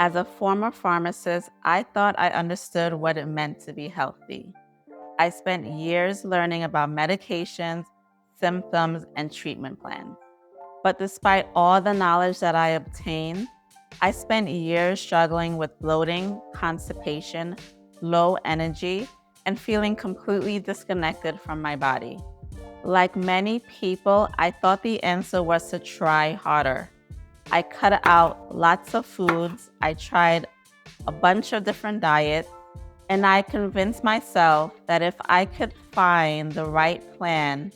As a former pharmacist, I thought I understood what it meant to be healthy. I spent years learning about medications, symptoms, and treatment plans. But despite all the knowledge that I obtained, I spent years struggling with bloating, constipation, low energy, and feeling completely disconnected from my body. Like many people, I thought the answer was to try harder. I cut out lots of foods, I tried a bunch of different diets, and I convinced myself that if I could find the right plan,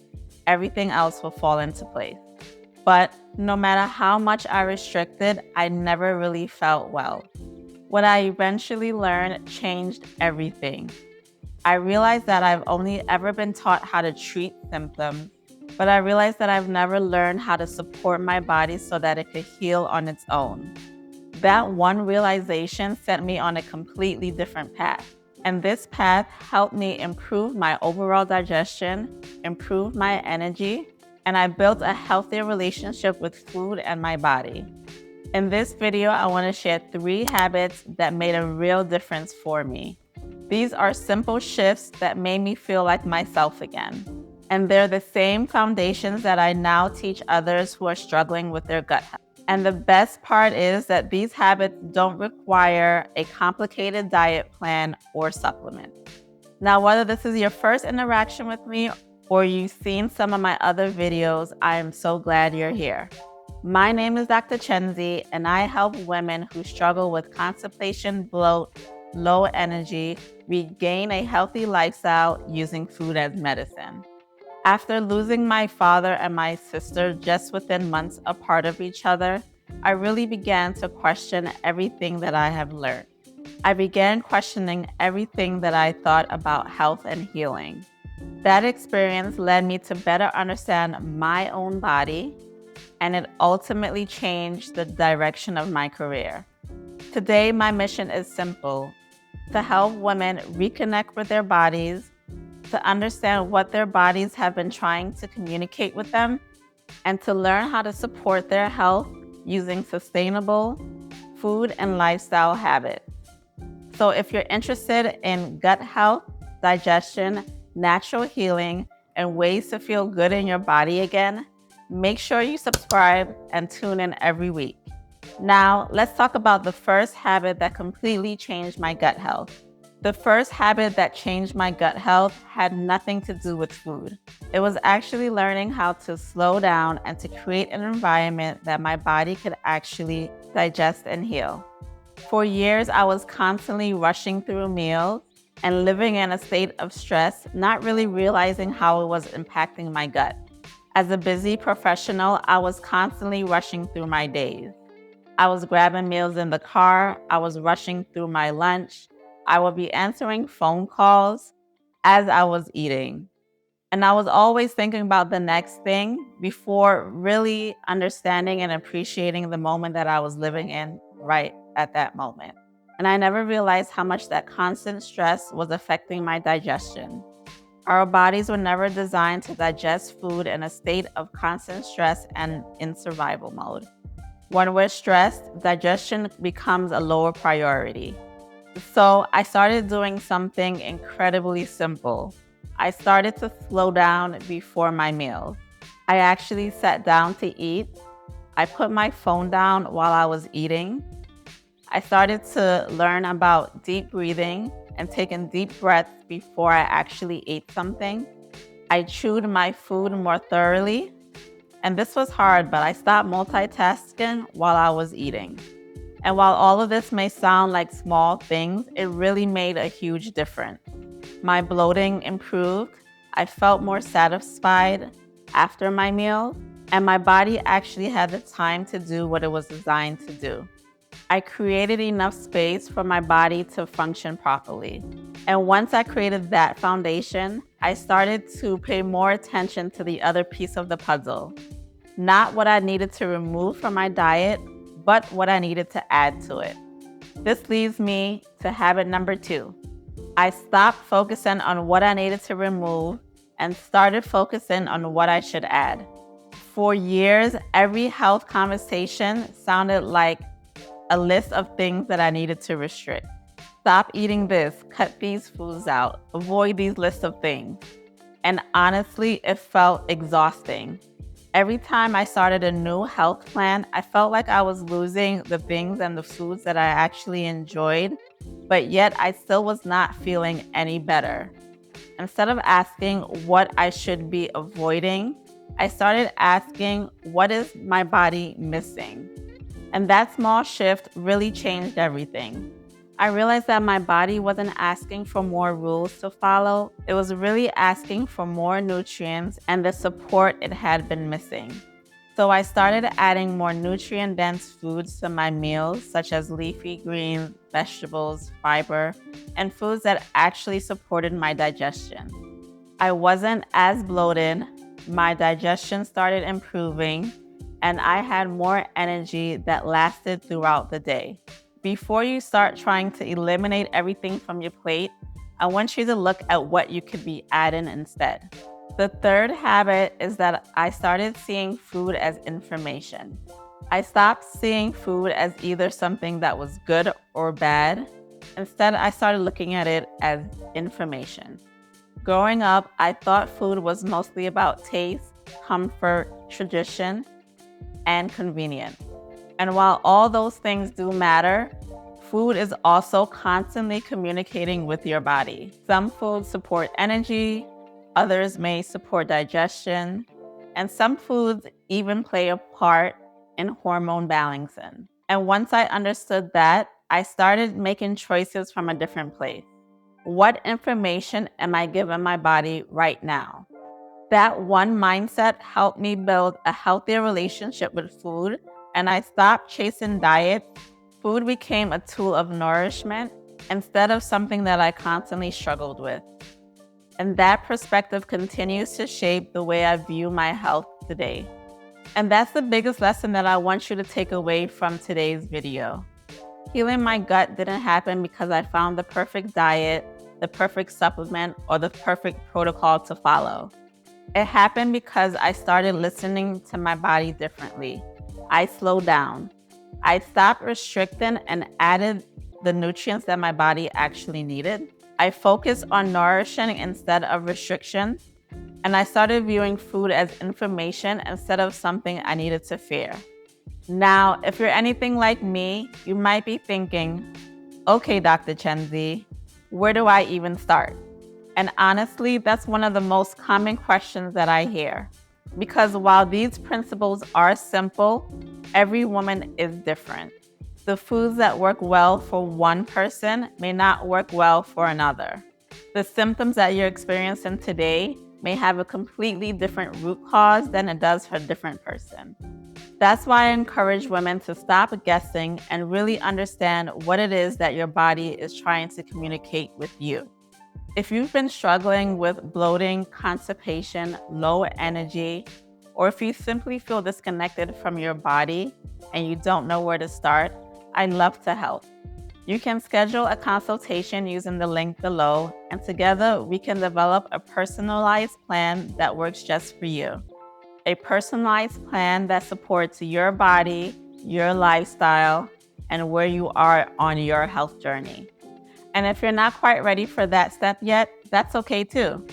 everything else will fall into place. But no matter how much I restricted, I never really felt well. What I eventually learned changed everything. I realized that I've only ever been taught how to treat symptoms, but I realized that I've never learned how to support my body so that it could heal on its own. That one realization set me on a completely different path. And this path helped me improve my overall digestion, improve my energy, and I built a healthier relationship with food and my body. In this video, I want to share 3 habits that made a real difference for me. These are simple shifts that made me feel like myself again. And they're the same foundations that I now teach others who are struggling with their gut health. And the best part is that these habits don't require a complicated diet plan or supplement. Now, whether this is your first interaction with me or you've seen some of my other videos, I am so glad you're here. My name is Dr. Chenzi, and I help women who struggle with constipation, bloat, low energy, regain a healthy lifestyle using food as medicine. After losing my father and my sister just within months apart of each other, I really began to question everything that I have learned. I began questioning everything that I thought about health and healing. That experience led me to better understand my own body, and it ultimately changed the direction of my career. Today, my mission is simple: to help women reconnect with their bodies, to understand what their bodies have been trying to communicate with them, and to learn how to support their health using sustainable food and lifestyle habits. So if you're interested in gut health, digestion, natural healing, and ways to feel good in your body again, make sure you subscribe and tune in every week. Now, let's talk about the first habit that completely changed my gut health. The first habit that changed my gut health had nothing to do with food. It was actually learning how to slow down and to create an environment that my body could actually digest and heal. For years, I was constantly rushing through meals and living in a state of stress, not really realizing how it was impacting my gut. As a busy professional, I was constantly rushing through my days. I was grabbing meals in the car, I was rushing through my lunch, I would be answering phone calls as I was eating. And I was always thinking about the next thing before really understanding and appreciating the moment that I was living in right at that moment. And I never realized how much that constant stress was affecting my digestion. Our bodies were never designed to digest food in a state of constant stress and in survival mode. When we're stressed, digestion becomes a lower priority. So I started doing something incredibly simple. I started to slow down before my meals. I actually sat down to eat. I put my phone down while I was eating. I started to learn about deep breathing and taking deep breaths before I actually ate something. I chewed my food more thoroughly. And this was hard, but I stopped multitasking while I was eating. And while all of this may sound like small things, it really made a huge difference. My bloating improved. I felt more satisfied after my meal, and my body actually had the time to do what it was designed to do. I created enough space for my body to function properly. And once I created that foundation, I started to pay more attention to the other piece of the puzzle. Not what I needed to remove from my diet, but what I needed to add to it. This leads me to habit number 2. I stopped focusing on what I needed to remove and started focusing on what I should add. For years, every health conversation sounded like a list of things that I needed to restrict. Stop eating this, cut these foods out, avoid these lists of things. And honestly, it felt exhausting. Every time I started a new health plan, I felt like I was losing the things and the foods that I actually enjoyed, but yet I still was not feeling any better. Instead of asking what I should be avoiding, I started asking, what is my body missing? And that small shift really changed everything. I realized that my body wasn't asking for more rules to follow. It was really asking for more nutrients and the support it had been missing. So I started adding more nutrient-dense foods to my meals, such as leafy greens, vegetables, fiber, and foods that actually supported my digestion. I wasn't as bloated, my digestion started improving, and I had more energy that lasted throughout the day. Before you start trying to eliminate everything from your plate, I want you to look at what you could be adding instead. The third habit is that I started seeing food as information. I stopped seeing food as either something that was good or bad. Instead, I started looking at it as information. Growing up, I thought food was mostly about taste, comfort, tradition, and convenience. And while all those things do matter, food is also constantly communicating with your body. Some foods support energy, others may support digestion, and some foods even play a part in hormone balancing. And once I understood that, I started making choices from a different place. What information am I giving my body right now? That one mindset helped me build a healthier relationship with food, and I stopped chasing diets. Food became a tool of nourishment instead of something that I constantly struggled with. And that perspective continues to shape the way I view my health today. And that's the biggest lesson that I want you to take away from today's video. Healing my gut didn't happen because I found the perfect diet, the perfect supplement, or the perfect protocol to follow. It happened because I started listening to my body differently. I slowed down. I stopped restricting and added the nutrients that my body actually needed. I focused on nourishing instead of restriction. And I started viewing food as information instead of something I needed to fear. Now, if you're anything like me, you might be thinking, okay, Dr. Chenzi, where do I even start? And honestly, that's one of the most common questions that I hear. Because while these principles are simple, every woman is different. The foods that work well for one person may not work well for another. The symptoms that you're experiencing today may have a completely different root cause than it does for a different person. That's why I encourage women to stop guessing and really understand what it is that your body is trying to communicate with you. If you've been struggling with bloating, constipation, low energy, or if you simply feel disconnected from your body and you don't know where to start, I'd love to help. You can schedule a consultation using the link below, and together we can develop a personalized plan that works just for you. A personalized plan that supports your body, your lifestyle, and where you are on your health journey. And if you're not quite ready for that step yet, that's okay too.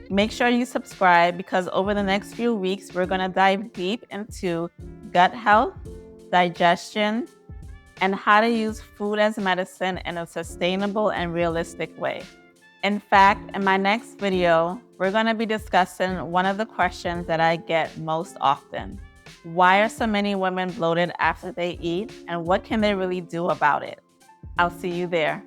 Make sure you subscribe because over the next few weeks, we're going to dive deep into gut health, digestion, and how to use food as medicine in a sustainable and realistic way. In fact, in my next video, we're going to be discussing one of the questions that I get most often. Why are so many women bloated after they eat, and what can they really do about it? I'll see you there.